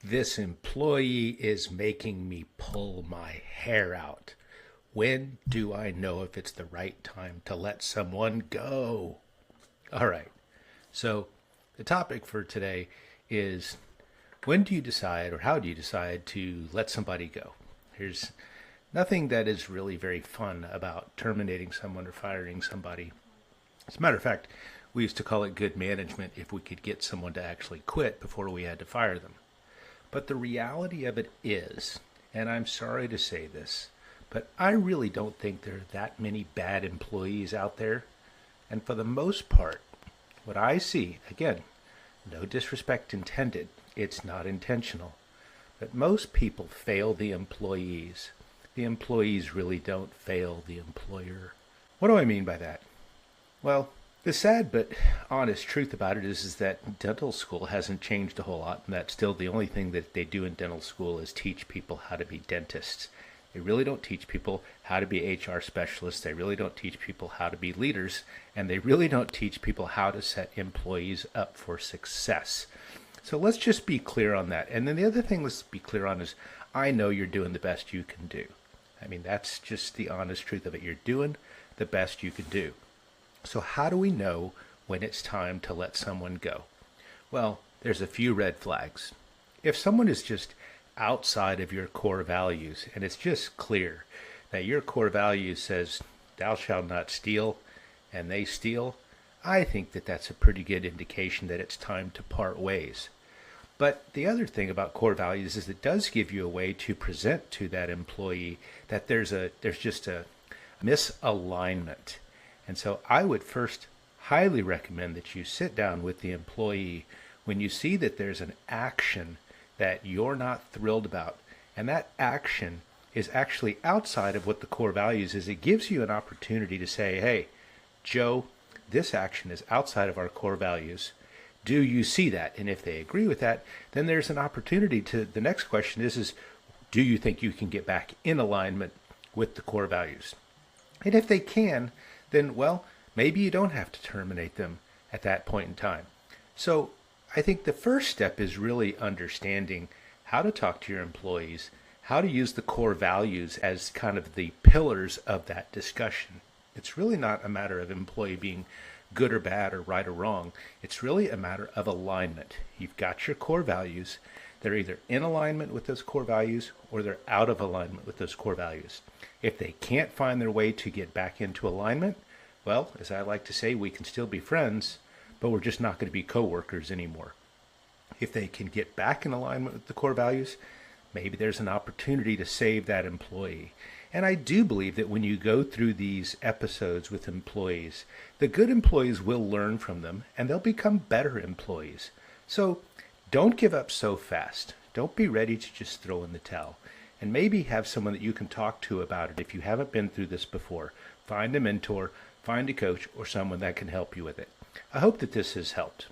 This employee is making me pull my hair out. When do I know if it's the right time to let someone go? All right. So, the topic for today is when do you decide or how do you decide to let somebody go? There's nothing that is really very fun about terminating someone or firing somebody. As a matter of fact, we used to call it good management if we could get someone to actually quit before we had to fire them. But the reality of it is, and I'm sorry to say this, but I really don't think there are that many bad employees out there. And for the most part, what I see, again, no disrespect intended, it's not intentional, but most people fail the employees. The employees really don't fail the employer. What do I mean by that? Well, the sad but honest truth about it is that dental school hasn't changed a whole lot, and that still the only thing that they do in dental school is teach people how to be dentists. They really don't teach people how to be HR specialists. They really don't teach people how to be leaders, and they really don't teach people how to set employees up for success. So let's just be clear on that. And then the other thing let's be clear on is I know you're doing the best you can do. I mean, that's just the honest truth of it. You're doing the best you can do. So how do we know when it's time to let someone go? Well, there's a few red flags. If someone is just outside of your core values, and it's just clear that your core value says, thou shalt not steal, and they steal, I think that that's a pretty good indication that it's time to part ways. But the other thing about core values is it does give you a way to present to that employee that there's just a misalignment. And so I would first highly recommend that you sit down with the employee when you see that there's an action that you're not thrilled about. And that action is actually outside of what the core values is. It gives you an opportunity to say, hey, Joe, this action is outside of our core values. Do you see that? And if they agree with that, then there's an opportunity to, the next question is do you think you can get back in alignment with the core values? And if they can, then, well, maybe you don't have to terminate them at that point in time. So I think the first step is really understanding how to talk to your employees, how to use the core values as kind of the pillars of that discussion. It's really not a matter of employee being good or bad or right or wrong. It's really a matter of alignment. You've got your core values. They're either in alignment with those core values or they're out of alignment with those core values. If they can't find their way to get back into alignment, well, as I like to say, we can still be friends, but we're just not going to be coworkers anymore. If they can get back in alignment with the core values, maybe there's an opportunity to save that employee. And I do believe that when you go through these episodes with employees, the good employees will learn from them and they'll become better employees. So don't give up so fast. Don't be ready to just throw in the towel. And maybe have someone that you can talk to about it if you haven't been through this before. Find a mentor, find a coach, or someone that can help you with it. I hope that this has helped.